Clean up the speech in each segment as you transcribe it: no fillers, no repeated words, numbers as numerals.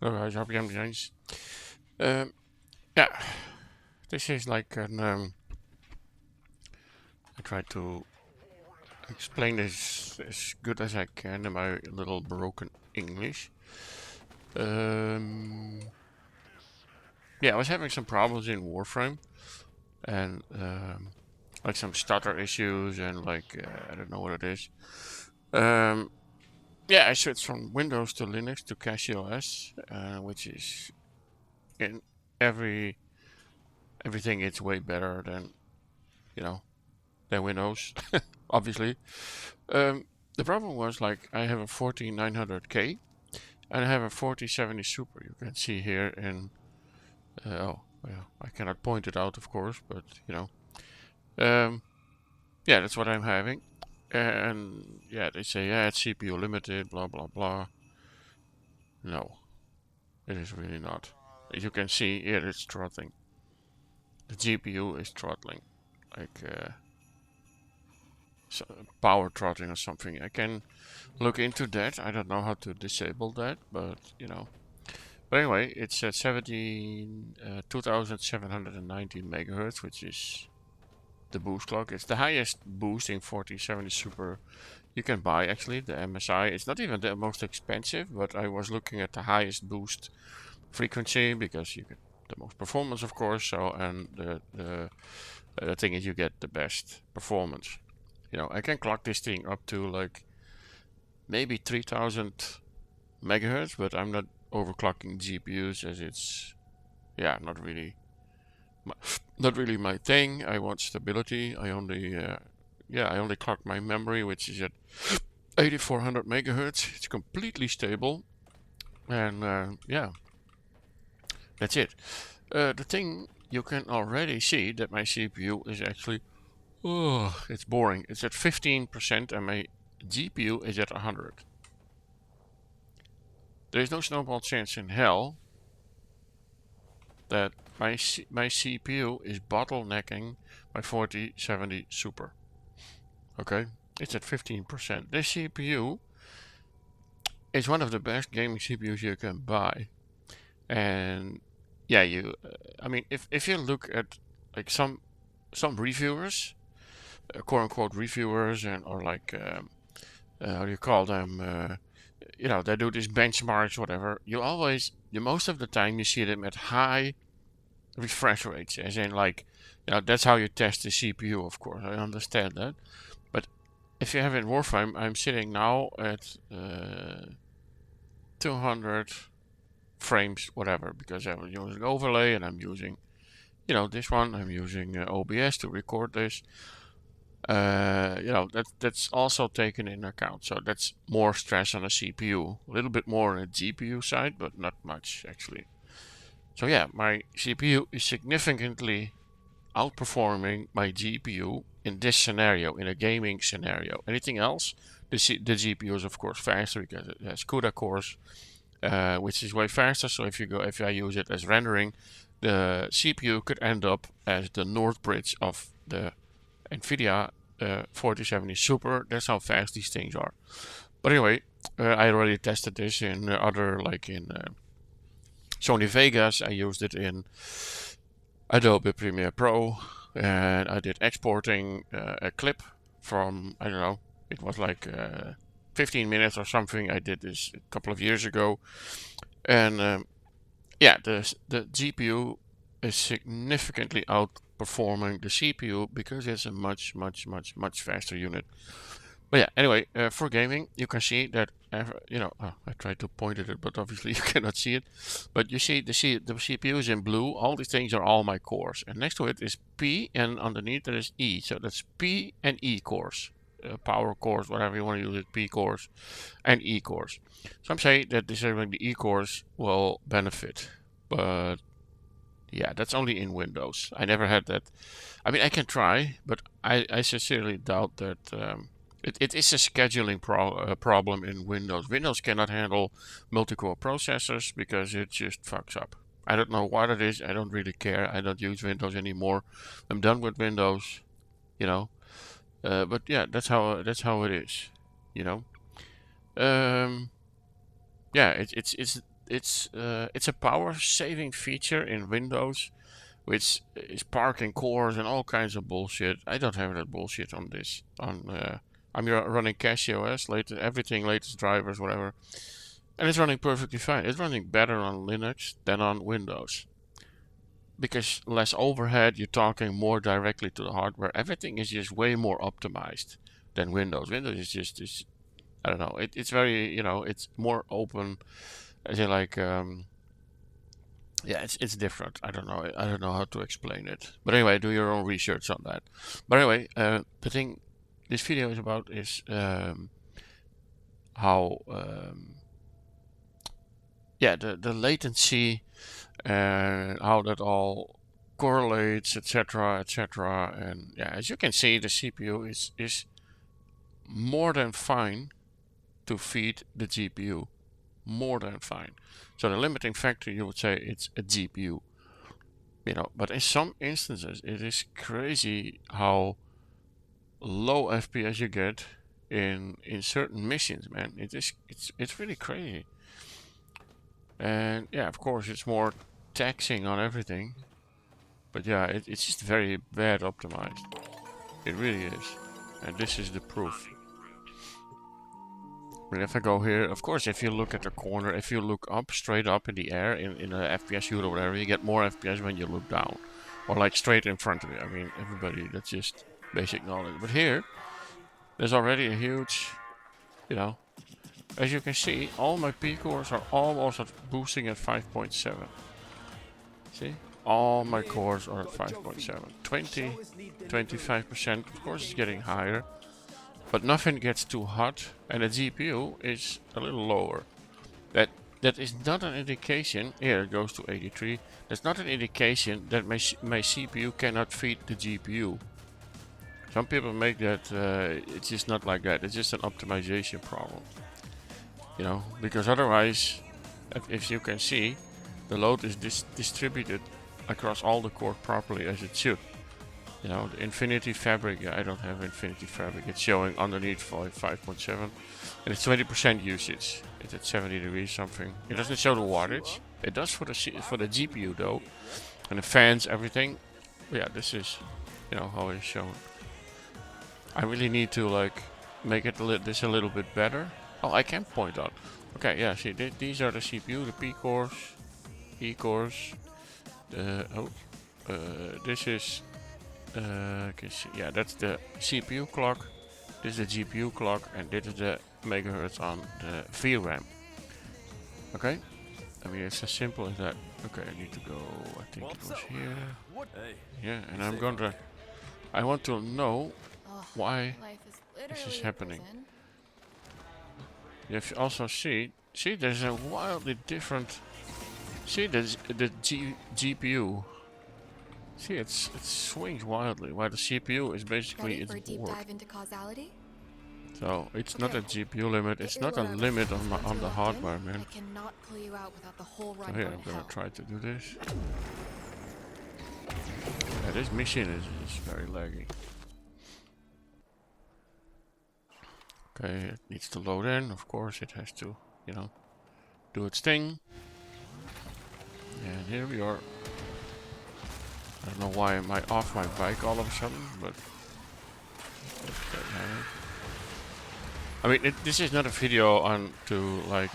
Hello guys, happy James. Um, yeah, this is like an. I try to explain this as good as I can in my little broken English. Um, yeah, I was having some problems in Warframe and like some stutter issues and like I don't know what it is. Um, yeah, I switched from Windows to Linux to CachyOS, which is in everything. It's way better than you know than Windows, obviously. Um, the problem was like I have a 14900K and I have a 4070 Super. You can see here in oh well, I cannot point it out of course, but um, yeah, that's what I'm having. And yeah, they say yeah, it's CPU limited, blah blah blah. No, it is really not. As you can see, here it's throttling. The GPU is throttling, like so power throttling or something. I can look into that. I don't know how to disable that, but But anyway, it's at 2719 megahertz, which is the boost clock. It's the highest boost in 4070 Super you can buy actually, the MSI. It's not even the most expensive, but I was looking at the highest boost frequency because you get the most performance, of course. So, and the thing is, you get the best performance. I can clock this thing up to like maybe 3000 megahertz, but I'm not overclocking GPUs as it's not really my, not really my thing. I want stability. I only clock my memory, which is at 8400 megahertz. It's completely stable, and that's it. The thing you can already see that my CPU is actually it's boring. It's at 15% and my GPU is at 100. There is no snowball chance in hell that my CPU is bottlenecking my 4070 Super. Okay, it's at 15%. This CPU is one of the best gaming CPUs you can buy, and yeah, I mean, if you look at like some reviewers, quote unquote reviewers, and or like how do you call them? They do these benchmarks, whatever. Most of the time, you see them at high refresh rates, as in like, that's how you test the CPU. Of course, I understand that, but if you have in Warframe, I'm sitting now at 200 frames, whatever, because I'm using overlay and I'm using, this one. I'm using OBS to record this. That's also taken in account. So that's more stress on the CPU, a little bit more on the GPU side, but not much actually. So yeah, my CPU is significantly outperforming my GPU in this scenario, in a gaming scenario. Anything else, the GPU is of course faster because it has CUDA cores, which is way faster. So if I use it as rendering, the CPU could end up as the North Bridge of the NVIDIA 4070 Super. That's how fast these things are. But anyway, I already tested this in other, like in Sony Vegas. I used it in Adobe Premiere Pro, and I did exporting a clip from, I don't know, it was like 15 minutes or something. I did this a couple of years ago, and the GPU is significantly outperforming the CPU because it's a much, much, much, much faster unit. But yeah, anyway, for gaming, you can see that, I tried to point at it, but obviously you cannot see it. But you see the CPU is in blue. All these things are all my cores. And next to it is P, and underneath there is E. So that's P and E cores. Power cores, whatever you want to use it, P cores and E cores. Some say that disabling the E cores will benefit. But yeah, that's only in Windows. I never had that. I mean, I can try, but I sincerely doubt that. It is a scheduling problem in Windows. Windows cannot handle multi-core processors because it just fucks up. I don't know what it is. I don't really care. I don't use Windows anymore. I'm done with Windows, you know. But yeah, that's how it is, you know. Um, yeah, it's it's a power saving feature in Windows, which is parking cores and all kinds of bullshit. I don't have that bullshit on this. I'm running CachyOS, everything, latest drivers, whatever, and it's running perfectly fine. It's running better on Linux than on Windows. Because less overhead, you're talking more directly to the hardware. Everything is just way more optimized than Windows. Windows is just I don't know. It's very, it's more open. As in like, yeah, it's different. I don't know how to explain it. But anyway, do your own research on that. But anyway, the thing this video is about is how, yeah, the latency and how that all correlates, etc., etc. And yeah, as you can see, the CPU is more than fine to feed the GPU, more than fine. So the limiting factor, you would say, it's a GPU, but in some instances it is crazy how low FPS you get in certain missions, man. It's really crazy. And yeah, of course, it's more taxing on everything. But yeah, it's just very bad optimized. It really is. And this is the proof. And if I go here, of course, if you look at the corner, if you look up, straight up in the air, in a FPS shoot or whatever, you get more FPS when you look down. Or like straight in front of you. I mean, everybody, that's just basic knowledge. But here, there's already a huge, as you can see, all my P cores are almost boosting at 5.7. See? All my cores are at 5.7. 25%, of course, it's getting higher. But nothing gets too hot, and the GPU is a little lower. That is not an indication. Here it goes to 83. That's not an indication that my CPU cannot feed the GPU. Some people make that, it's just not like that. It's just an optimization problem. Because otherwise, if you can see, the load is distributed across all the cores properly as it should. The Infinity Fabric, I don't have Infinity Fabric. It's showing underneath 5.7, and it's 20% usage. It's at 70 degrees something. It doesn't show the wattage. It does for the GPU though, and the fans, everything. But yeah, this is, how it's shown. I really need to like make it this a little bit better. Oh, I can point out. Okay, yeah. See, these are the CPU, the P cores, E cores. This is. Can see, yeah, that's the CPU clock. This is the GPU clock, and this is the megahertz on the VRAM. Okay, I mean it's as simple as that. Okay, I need to go. I think it was here. Yeah, and I want to know why this is happening. You also see, there's a wildly different. See, the GPU. See, it swings wildly, while the CPU is basically its board. So it's not a GPU limit. It's not a limit on the hardware, man. So here, I'm gonna try to do this. Yeah, this machine is very laggy. Okay, it needs to load in. Of course, it has to, do its thing. And here we are. I don't know why am I off my bike all of a sudden, but I mean, this is not a video on to like.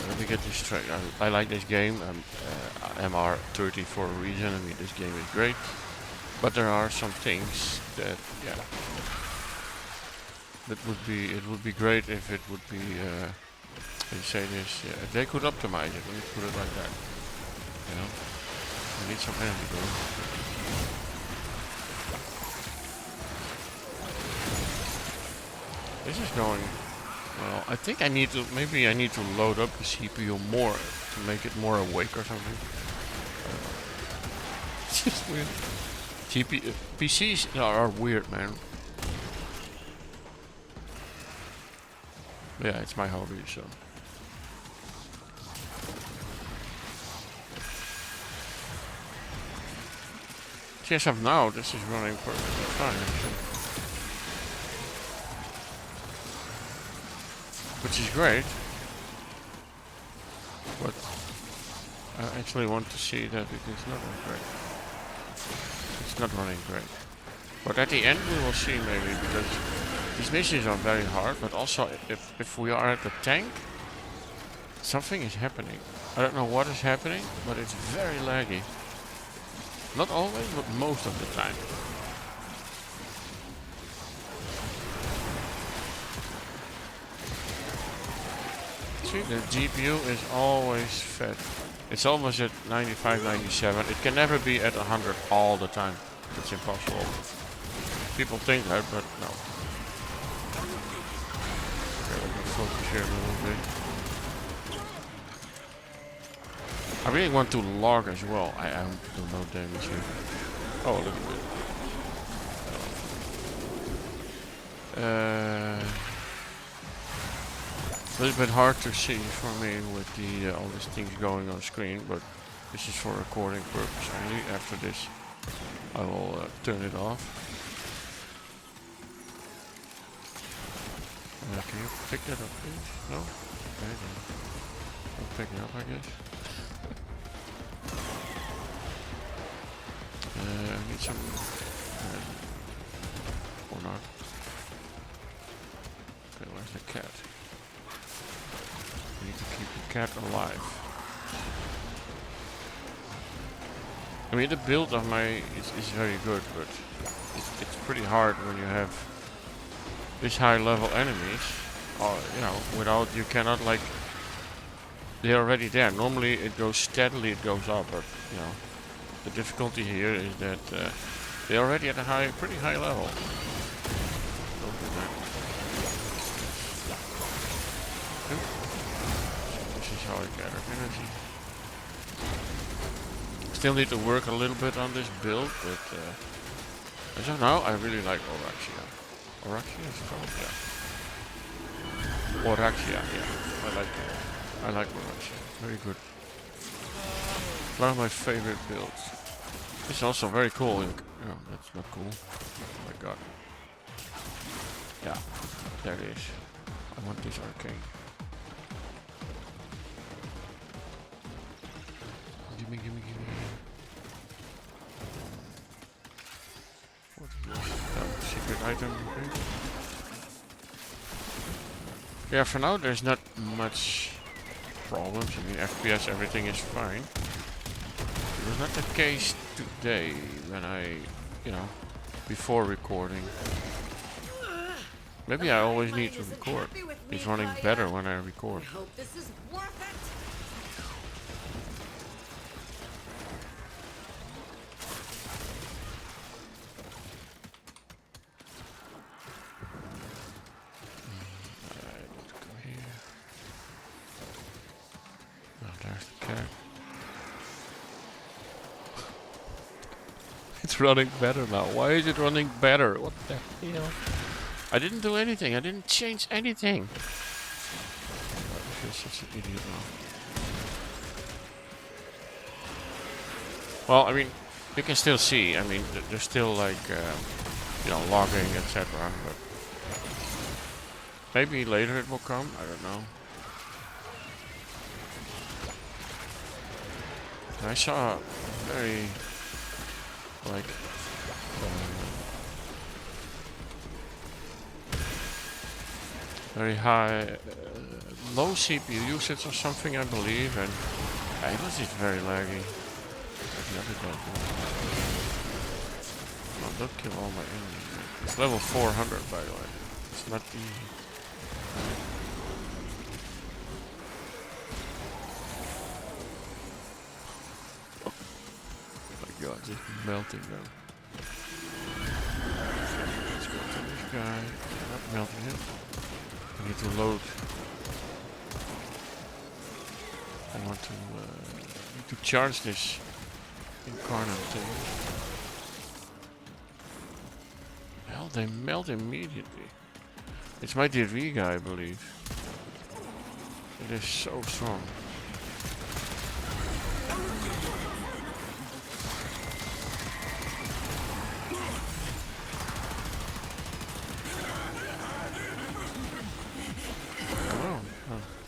Let me get this straight. I like this game. MR30 for a reason. I mean, this game is great, but there are some things that, yeah, it would be great if it would be. How you say this? Yeah, if they could optimize it. Let me put it like that. I need some energy though. This is going well. I think maybe I need to load up the CPU more to make it more awake or something. It's just weird. PCs are weird, man. Yeah, it's my hobby, so. As of now, this is running perfectly fine, actually. Which is great. But I actually want to see that it is not great. It's not running great. But at the end we will see maybe, because these missions are very hard, but also if we are at the tank, something is happening. I don't know what is happening, but it's very laggy. Not always, but most of the time. See, the GPU is always fed. It's always at 95, 97. It can never be at 100 all the time. It's impossible. People think that, but no. Okay, let me focus here a little bit. I really want to log as well. I do no damage here. Oh, a little bit. A little bit hard to see for me with the all these things going on screen, but this is for recording purpose only. After this, I will turn it off. Can you pick that up, please? No? Okay, then I'll pick it up, I guess. I need some... or not. Okay, where's the cat? I need to keep the cat alive. I mean, the build of my is very good, but it's pretty hard when you have this high level enemies. Or, you know, without, you cannot like... They're already there. Normally it goes steadily, it goes up, but, you know, the difficulty here is that they're already at a pretty high level. Don't do that. This is how I gather energy. Still need to work a little bit on this build, but as of now, I really like Oraxia. Oraxia is called, yeah. Oraxia, yeah. I like Oraxia. Very good. One of my favorite builds. It's also very cool. Oh, that's not cool. Oh my god. Yeah, there it is. I want this arcane. Gimme. What is this? Secret item. Okay. Yeah, for now there's not much problems. I mean, FPS, everything is fine. It was not the case today when I, you know, before recording. Maybe I always need to record. It's running better when I record. I hope this is worth it. Alright, let's go here. Oh, there's the cat. It's running better now. Why is it running better? What the hell? I didn't do anything. I didn't change anything. I feel such an idiot now. Well, I mean, you can still see. I mean, there's still like, you know, logging, etc. But maybe later it will come. I don't know. I saw a very, like, very high, low CPU usage or something, I believe, and it was just very laggy. The other guy. Oh, don't kill all my enemies. It's level 400, by the way. It's not easy. Oh my god, just melting them. Let's go to this guy. Not melting him. I need to load. I want to need to charge this incarnate thing. Well, they melt immediately. It's my DV guy, I believe. It is so strong.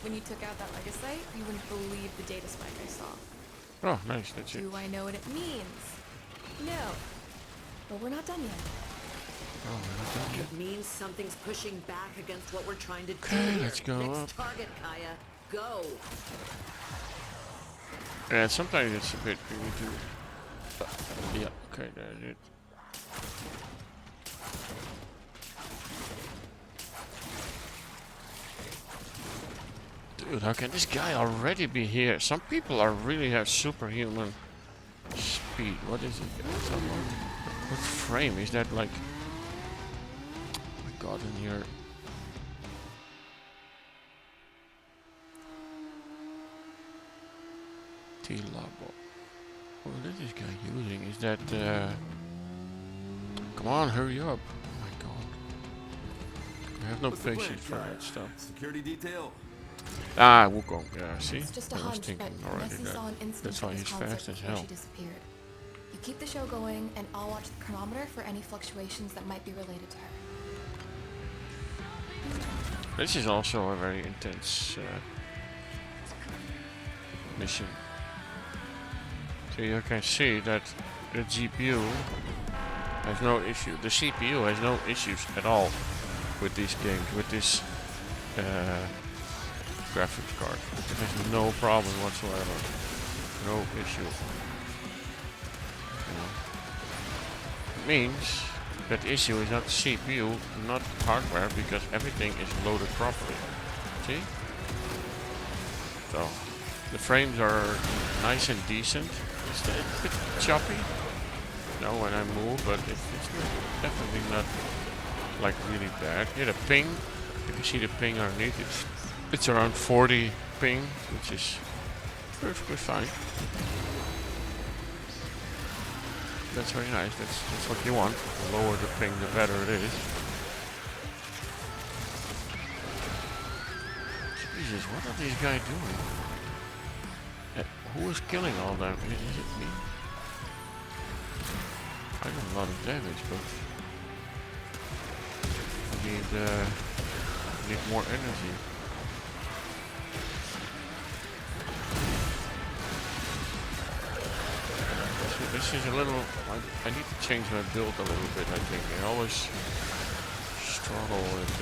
When you took out that legacyte, you wouldn't believe the data spike I saw. Oh, nice, that's it. Do I know what it means? No. But we're not done yet. Oh, we're not done yet. It means something's pushing back against what we're trying to do Okay, here. let's go Next up. target, Kaya. Go. Yeah, sometimes it's a bit we need to. Yeah, okay, that's it. Dude, how can this guy already be here? Some people are really have superhuman speed. What is it? What frame is that like? Oh my god, in here. T-Labo. What is this guy using? Is that come on, hurry up. Oh my god. I have no patience for that stuff. Security detail. Ah, Wukong. Yeah, see? It's just a I was hunch, thinking but already Nessie that. saw an instance That's why of this he's concept fast as before hell. she disappeared. You keep the show going, and I'll watch the chronometer for any fluctuations that might be related to her. This is also a very intense mission. So you can see that the GPU has no issue. The CPU has no issues at all with these games, with this graphics card. It has no problem whatsoever. No issue. You know. It means that the issue is not CPU, not hardware, because everything is loaded properly. See? So the frames are nice and decent. It's a bit choppy, you know, when I move, but it's definitely not like really bad. Yeah, the ping. If you see the ping underneath, it's around 40 ping, which is perfectly fine. That's very nice. That's what you want. The lower the ping, the better it is. Jesus, what are these guys doing? Who is killing all them? Is it me? I got a lot of damage, but I need more energy. This is a little. I need to change my build a little bit. I think I always struggle with.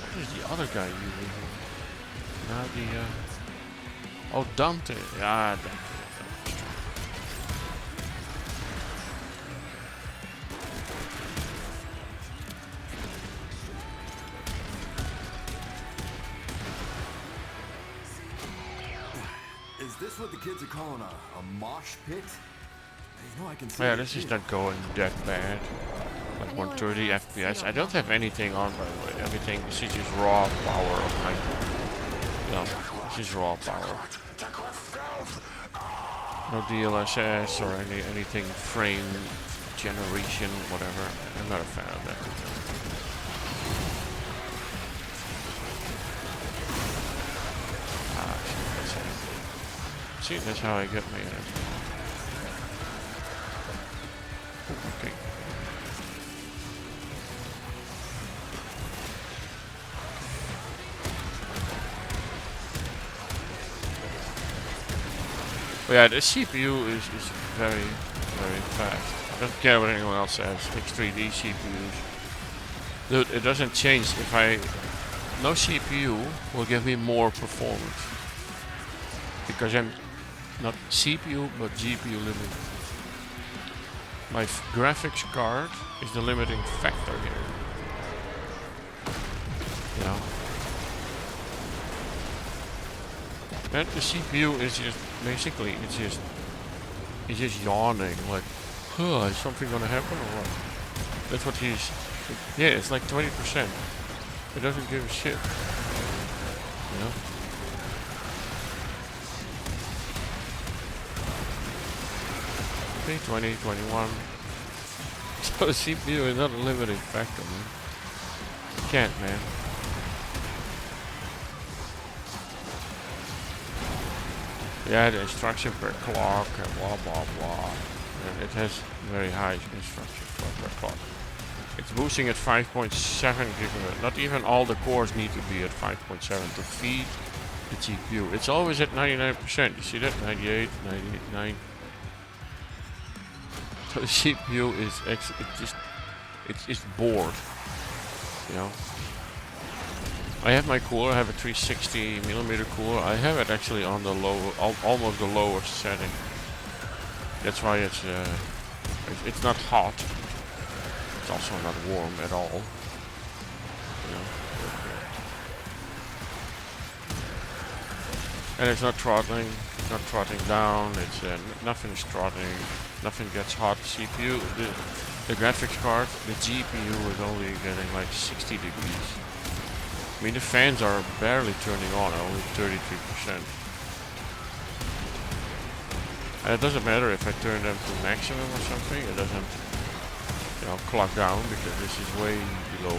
What is the other guy using? Now the. Oh, Dante. Ah, Dante. Is this what the kids are calling a mosh pit? You know, I can see. Yeah, this is not going that bad. Like 130 FPS. I don't have anything on, by the way. Everything. This is just raw power of my. Yeah, this is raw power. No DLSS or anything frame generation, whatever. I'm not a fan of that. See, that's how I get my energy. Okay. But yeah, the CPU is very, very fast. I don't care what anyone else says. X3D CPUs. Dude, it doesn't change if no CPU will give me more performance. Because I'm not CPU but GPU limited. My graphics card is the limiting factor here. You know. And the CPU is just basically it's just yawning like, huh, is something gonna happen or what? That's what he's. Yeah, it's like 20%. It doesn't give a shit. You know. Okay, 20, 21. So the CPU is not a limiting factor, man. You can't, man. Yeah, the instruction per clock and blah blah blah. And it has very high instruction per clock. It's boosting at 5.7 gigahertz. Not even all the cores need to be at 5.7 to feed the GPU. It's always at 99%. You see that? 98, 98, So the CPU is it's bored. You know. I have my cooler. I have a 360 millimeter cooler. I have it actually on the low, almost the lowest setting. That's why it's not hot. It's also not warm at all. You know. And it's not throttling. It's not throttling down. It's nothing is throttling. Nothing gets hot. CPU, the graphics card, the GPU is only getting like 60 degrees. I mean, the fans are barely turning on, only 33%. And it doesn't matter if I turn them to maximum or something, it doesn't, you know, clock down because this is way below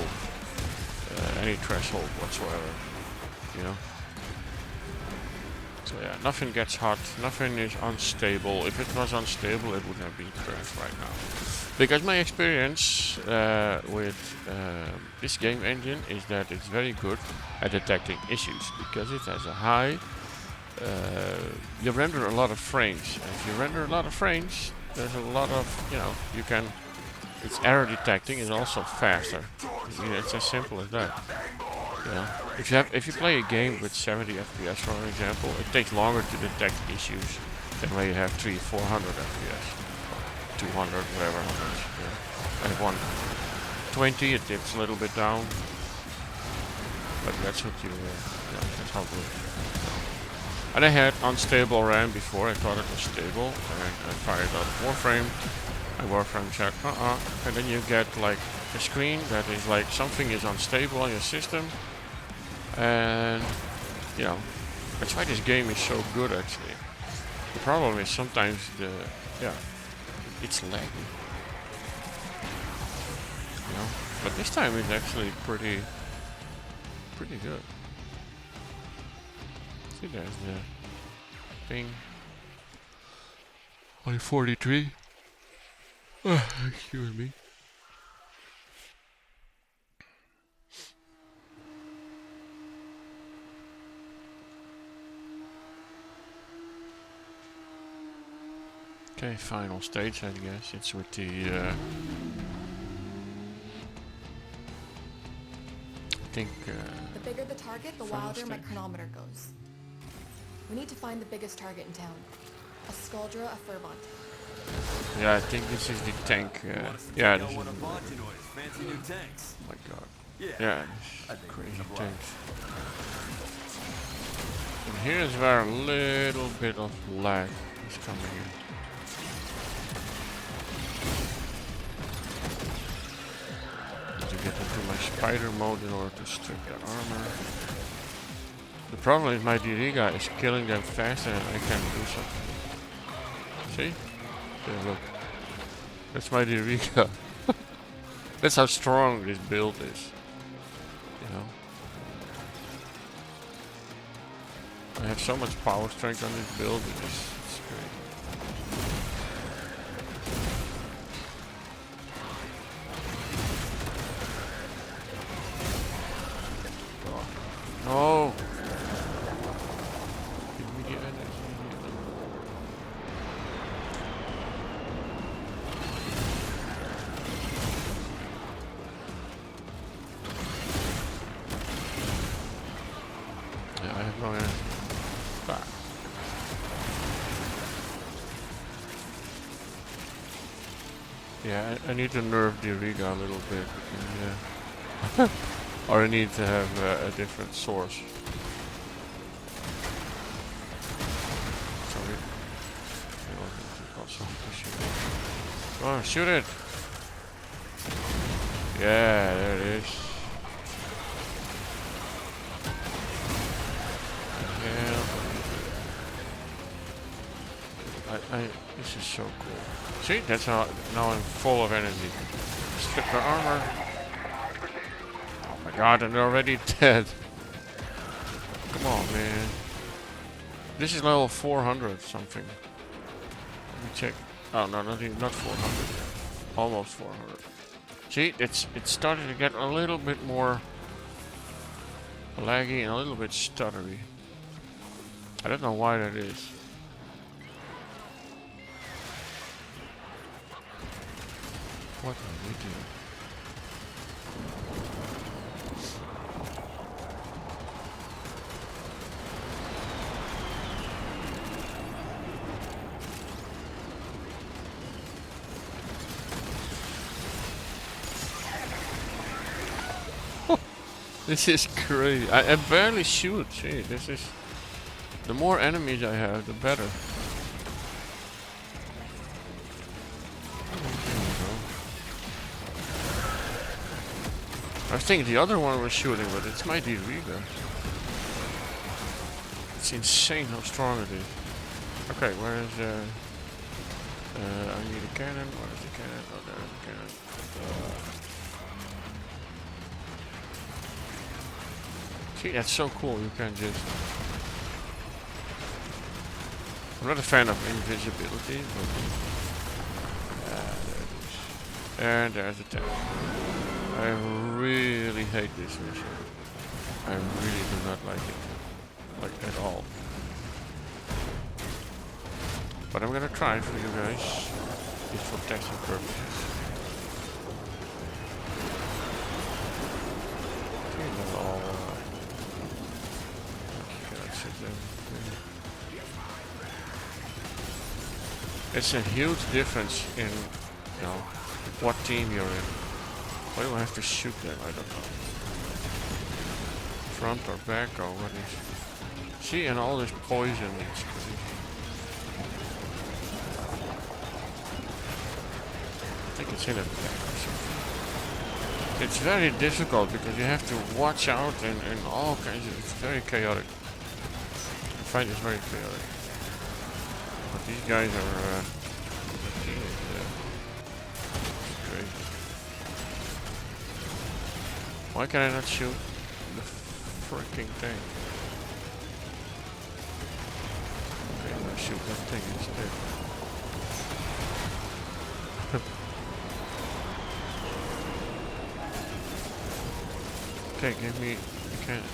any threshold whatsoever, you know. So yeah, nothing gets hot, nothing is unstable. If it was unstable, it would have been crashed right now. Because my experience with this game engine is that it's very good at detecting issues because it has a high, you render a lot of frames. And if you render a lot of frames, there's a lot of, you know, you can, it's error detecting is also faster. I mean, it's as simple as that. You know, if you play a game with 70 FPS, for example, it takes longer to detect issues than when you have 300-400 FPS. 200, whatever. Yeah. I have 120, it dips a little bit down, but that's what you, that's how good. And I had unstable RAM before. I thought it was stable, and I fired up Warframe. And Warframe said, and then you get like a screen that is like something is unstable on your system, and you know, that's why this game is so good actually. The problem is sometimes it's lagging, you know, but this time it's actually pretty good. See, there's the thing. Only 43. Excuse me. Okay, final stage, I guess. It's with the I think The bigger the target, the wilder my chronometer goes. We need to find the biggest target in town. A Skuldra, a Furbont. yeah, I think this is the tank. Yeah, this is. Fancy new tanks. Oh my god. Yeah. Yeah, this crazy tanks. And here's where a little bit of lag is coming in. To get into my spider mode in order to strip their armor. The problem is my Diriga is killing them faster than I can do something. See? Yeah, look. That's my Diriga. That's how strong this build is. You know? I have so much power strength on this build, it's great. No! Give me the energy. Yeah, I have no energy. Back. Yeah, I need to nerf the Riga a little bit. Yeah. Or I need to have a different source. Sorry. Also pushing it. Oh, shoot it! Yeah, there it is. Yeah. This is so cool. See, that's how now I'm full of energy. Strip the armor. Oh my god, and they're already dead. Come on, man. This is level 400 something. Let me check. Oh no, not 400 yet. Almost 400. See, it's starting to get a little bit more laggy and a little bit stuttery. I don't know why that is. What are we doing? This is crazy. I barely shoot. See, this is... The more enemies I have, the better. I think the other one was shooting, but it's my Riga. It's insane how strong it is. Okay, where is I need a cannon. Where is the cannon? Oh, there's the cannon. See, that's so cool. You can just... I'm not a fan of invisibility, but... there it is. And there's the tank. I really hate this mission. I really do not like it. Like, at all. But I'm gonna try it for you guys. Just for testing purposes. Okay, not all... It's a huge difference in, you know, what team you're in. Why do I have to shoot them? I don't know. Front or back or what is... See, and all this poison, it's crazy. I think it's in a back or something. It's very difficult because you have to watch out and all kinds of... It's very chaotic. The fight is very chaotic. But these guys are... crazy. Why can I not shoot the freaking thing? Okay, I'm gonna shoot that thing instead. Okay, give me the cannon.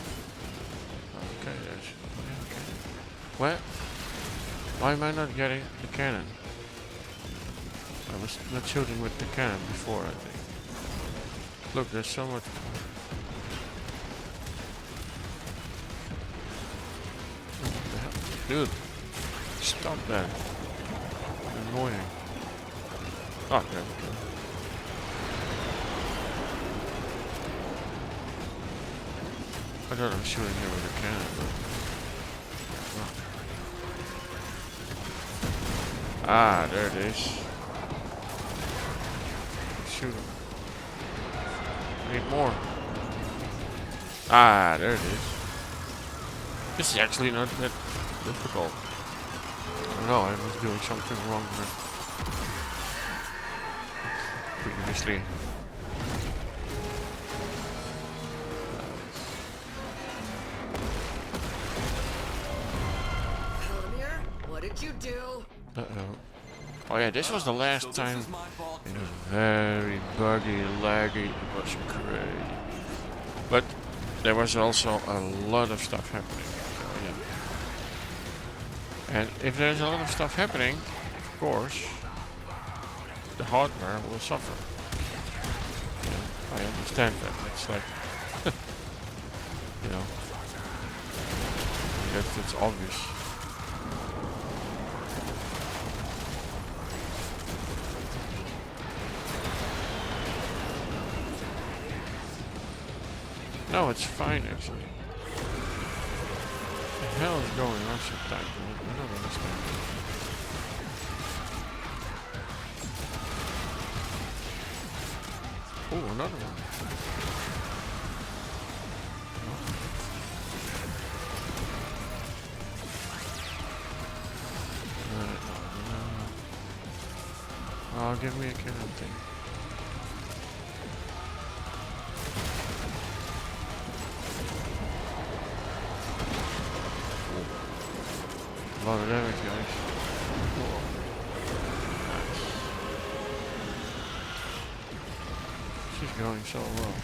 Okay, there's... Okay. What? Why am I not getting the cannon? I was not shooting with the cannon before, I think. Look, there's so much... What the hell? Dude, stop that. Annoying. Oh, there we go. I thought I was shooting here with a cannon, but... Oh. Ah, there it is. Shoot him. I need more. Ah, there it is. This is actually not that difficult. I don't know, I was doing something wrong previously. What did you do? Uh-oh. Oh yeah, this was the last time. It was very buggy, laggy, it was crazy. But there was also a lot of stuff happening. So, yeah. And if there's a lot of stuff happening, of course, the hardware will suffer. Yeah, I understand that. It's like, you know, that's obvious. No, it's fine actually. What the hell is going on sometimes? I don't understand. Oh, another one. Oh, give me a cannon thing. lot of damage, guys. Whoa. Nice. She's going so well.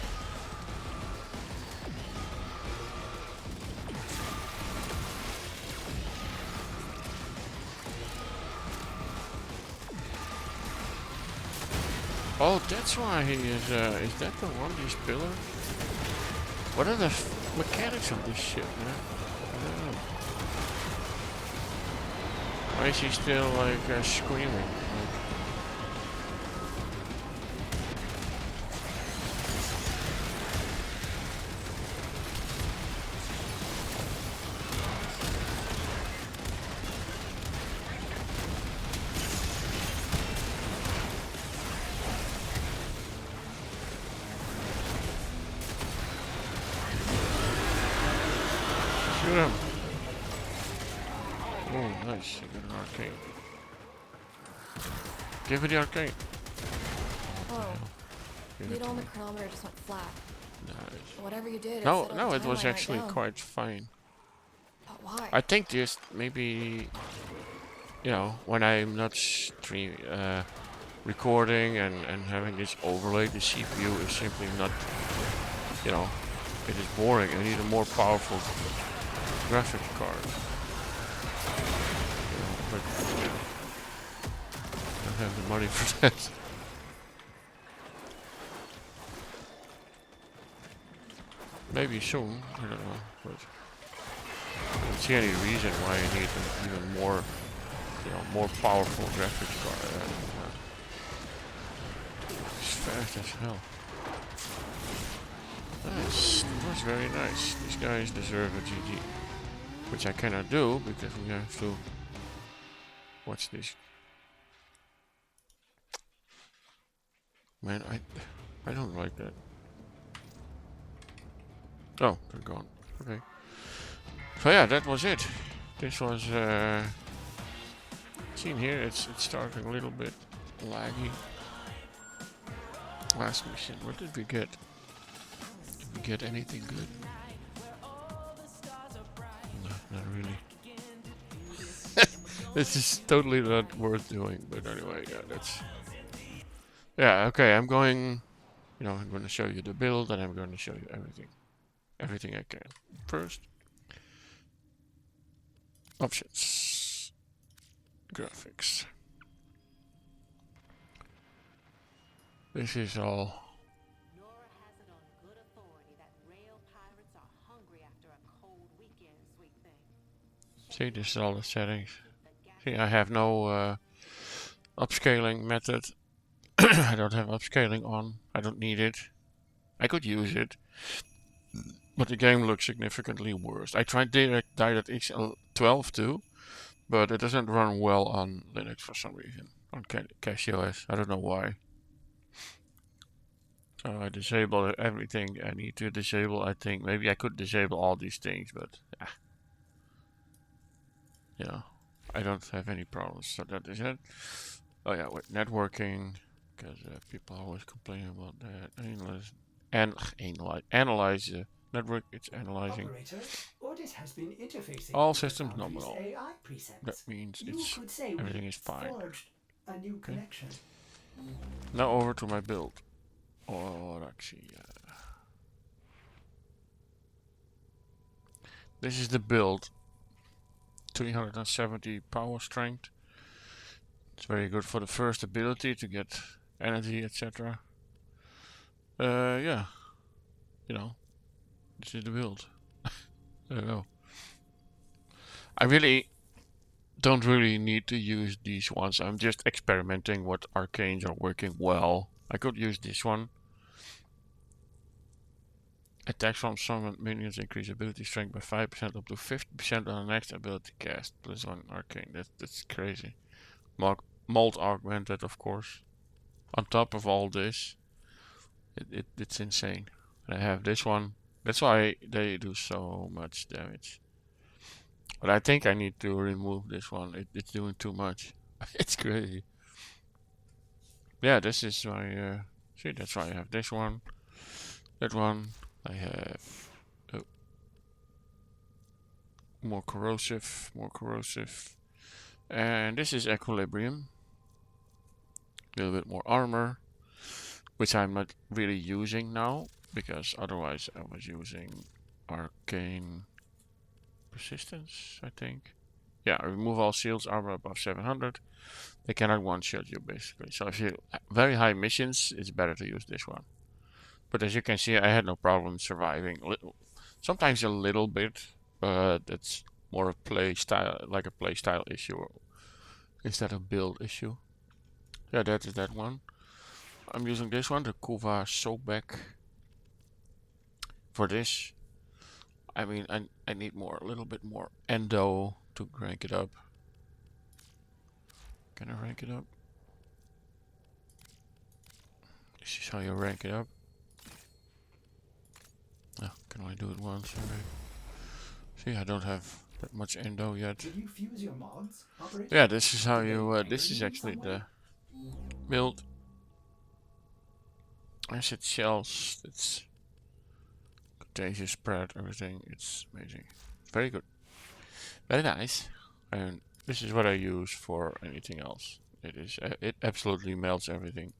Oh, that's why he is that the one, these pillars? What are the mechanics of this shit, man? I don't know. Why is he still, like, screaming? Like, shoot him! Oh, nice. I got an arcane. Give me the arcane. Whoa. Give it Needle to on the me. chronometer just went flat. Nice. Whatever you did, No, it set no, the it was timeline actually right down. quite fine. But why? I think just maybe, you know, when I'm not recording and having this overlay, the CPU is simply not, you know, it is boring. I need a more powerful graphics card. You know, but I don't have the money for that. Maybe soon, I don't know, but I don't see any reason why I need an even more, you know, more powerful graphics card. It's fast as hell. Nice, that was very nice. These guys deserve a GG, which I cannot do because we have to watch this. Man, I don't like that. Oh, they're gone. Okay. So yeah, that was it. This was seen here. It's starting a little bit laggy. Last mission. What did we get? Did we get anything good? No, not really. This is totally not worth doing. But anyway, yeah, that's. Yeah. Okay, I'm going. You know, I'm going to show you the build, and I'm going to show you everything I can. First, options, graphics. This is all. Nora has it on good authority that rail pirates are hungry after a cold weekend, sweet thing. See, this is all the settings. See, I have no upscaling method. I don't have upscaling on. I don't need it. I could use it, but the game looks significantly worse. I tried DirectX 12 too, but it doesn't run well on Linux for some reason. On CashOS, I don't know why. So I disable everything I need to disable. I think maybe I could disable all these things, but you know, I don't have any problems. So that is it. Oh yeah, with networking, because people always complain about that. Analyze the network. It's analyzing. Operator, Otis has been interfacing All with the systems Foundry's nominal. AI presets. That means You it's could say everything we is fine. forged a new connection. Now over to my build. Or actually, this is the build. 370 power strength. It's very good for the first ability to get energy, etc. Yeah, you know, this is the build. I don't know. I really don't really need to use these ones. I'm just experimenting what arcanes are working well. I could use this one. Attacks from summoned minions increase ability strength by 5% up to 50% on the next ability cast. Plus one arcane. That's crazy. Mold augmented, of course. On top of all this, it's insane. And I have this one. That's why they do so much damage. But I think I need to remove this one. It's doing too much. It's crazy. Yeah, this is my. See, that's why I have this one. That one. I have more corrosive, And this is equilibrium. A little bit more armor, which I'm not really using now, because otherwise I was using arcane persistence, I think. Yeah, remove all shields, armor above 700. They cannot one-shot you, basically. So if you very high missions, it's better to use this one. But as you can see, I had no problem surviving. Sometimes a little bit, but it's more a play style, like a play style issue instead of build issue. Yeah, that is that one. I'm using this one, the Kuva Sobek. For this, I mean, I need more, a little bit more endo to rank it up. Can I rank it up? This is how you rank it up. Oh, can only do it once. Alright. See, I don't have that much endo yet. Did you fuse your mods, operator? Yeah, this is how Did you. they This is anchor you actually somewhere? the build. Acid shells. It's contagious spread. Everything. It's amazing. Very good. Very nice. And this is what I use for anything else. It is. It absolutely melts everything.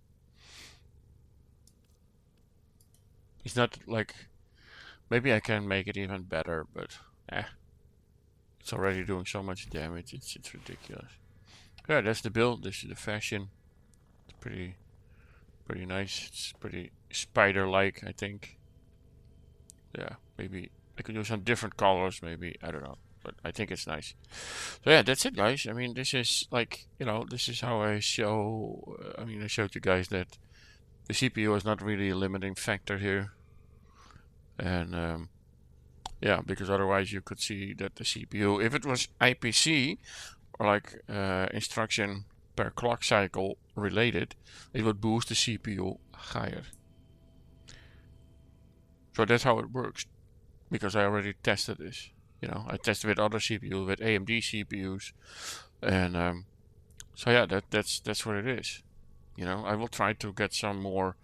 It's not like. Maybe I can make it even better, but it's already doing so much damage. It's ridiculous. Yeah, that's the build. This is the fashion. It's pretty nice. It's pretty spider-like, I think. Yeah, maybe I could use some different colors. Maybe, I don't know, but I think it's nice. So yeah, that's it, guys. I mean, this is like, this is how I show. I mean, I showed you guys that the CPU is not really a limiting factor here. And yeah, because otherwise you could see that the CPU, if it was IPC or like instruction per clock cycle related, it would boost the CPU higher. So that's how it works, because I already tested this. I tested with other CPU, with AMD CPUs, and so yeah, that's what it is. I will try to get some more.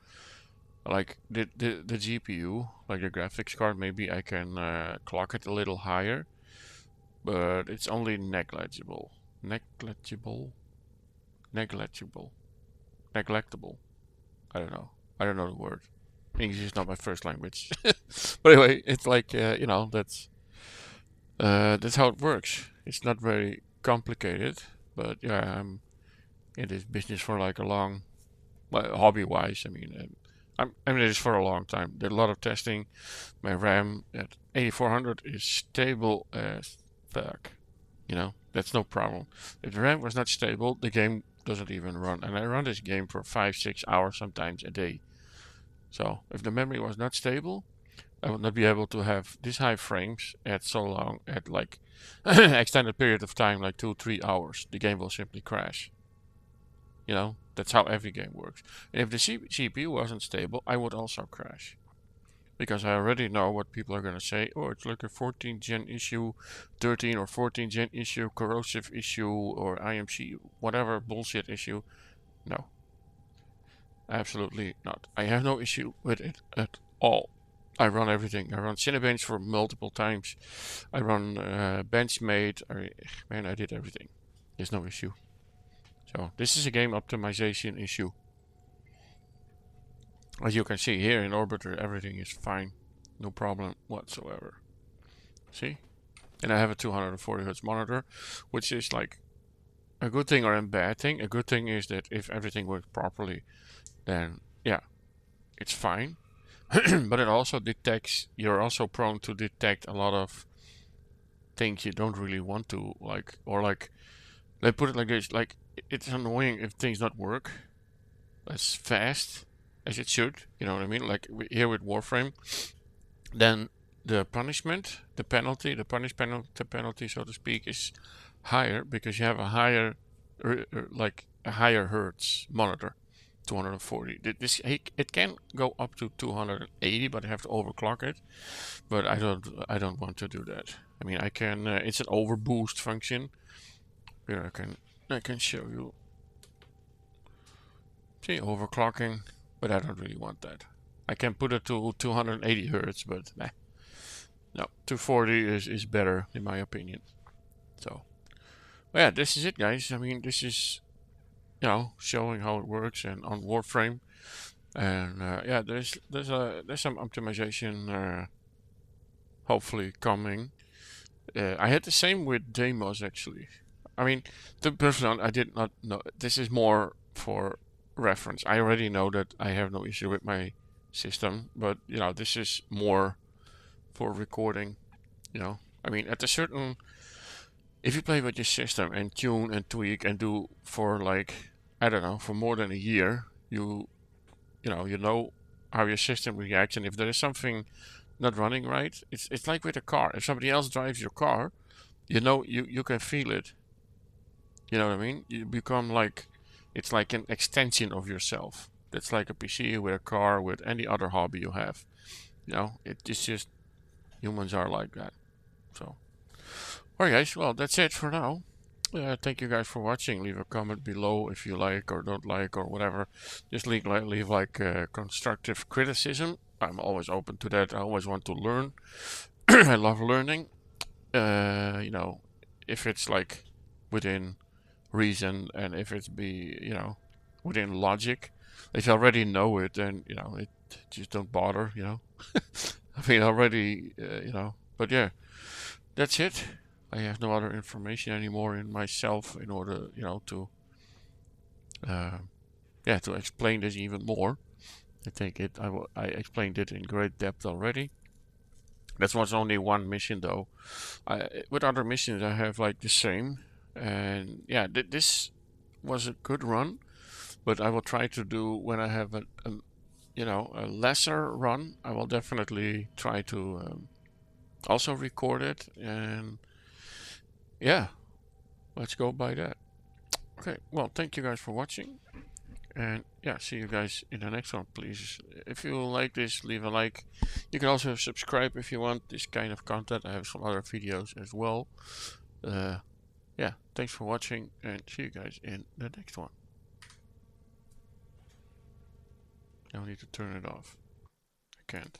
Like the GPU, like the graphics card, maybe I can clock it a little higher, but it's only negligible. Neglectable. I don't know. I don't know the word. English is not my first language. But anyway, it's like that's how it works. It's not very complicated, but yeah, I'm in this business for like a long, well, hobby-wise. I mean. I'm in this for a long time. Did a lot of testing. My RAM at 8400 is stable as fuck. That's no problem. If the RAM was not stable, the game doesn't even run. And I run this game for 5-6 hours sometimes a day. So if the memory was not stable, I would not be able to have this high frames at so long, at like extended period of time, like 2-3 hours. The game will simply crash. That's how every game works. And if the CPU wasn't stable, I would also crash. Because I already know what people are going to say. Oh, it's like a 14 gen issue, 13 or 14 gen issue, corrosive issue, or IMC, whatever bullshit issue. No. Absolutely not. I have no issue with it at all. I run everything. I run Cinebench for multiple times. I run Benchmade. I did everything. There's no issue. So this is a game optimization issue. As you can see here in Orbiter, everything is fine. No problem whatsoever. See? And I have a 240 Hz monitor, which is like a good thing or a bad thing. A good thing is that if everything works properly, then yeah, it's fine. But it also detects, you're also prone to detect a lot of things you don't really want to, like, or like, they put it like this, like, it's annoying if things don't work as fast as it should, you know what I mean? Like here with Warframe, then the punishment, the penalty, so to speak, is higher because you have a higher, like a higher hertz monitor, 240. It can go up to 280, but I have to overclock it. But I don't want to do that. I mean, I can. It's an overboost function. Here I can show you. See, overclocking, but I don't really want that. I can put it to 280 hertz, but nah. No, 240 is better in my opinion. So yeah, this is it, guys. I mean, this is, you know, showing how it works and on Warframe. And yeah, there's some optimization hopefully coming. I had the same with demos actually. I mean, to be perfectly honest, I did not know. This is more for reference. I already know that I have no issue with my system, but you know, this is more for recording. You know, I mean, at a certain, if you play with your system and tune and tweak and do for like, I don't know, for more than a year, you know how your system reacts, and if there is something not running right, it's like with a car. If somebody else drives your car, you know, you can feel it. You know what I mean? You become like, it's like an extension of yourself. That's like a PC with a car with any other hobby you have. You know, it's just humans are like that. So, alright, guys. Well, that's it for now. Thank you guys for watching. Leave a comment below if you like or don't like or whatever. Just leave like constructive criticism. I'm always open to that. I always want to learn. I love learning. You know, if it's like within reason and if it's within logic. If you already know it, then you know it. Just don't bother. You know. I mean, already. But yeah, that's it. I have no other information anymore in myself in order, to to explain this even more. I think I explained it in great depth already. That was only one mission though. With other missions I have like the same, and yeah, this was a good run. But I will try to do when I have a lesser run. I will definitely try to also record it, and yeah, let's go by that. Okay, well, thank you guys for watching. And yeah, see you guys in the next one, please. If you like this, leave a like. You can also subscribe if you want this kind of content. I have some other videos as well. Yeah, thanks for watching, and see you guys in the next one. Now I need to turn it off. I can't.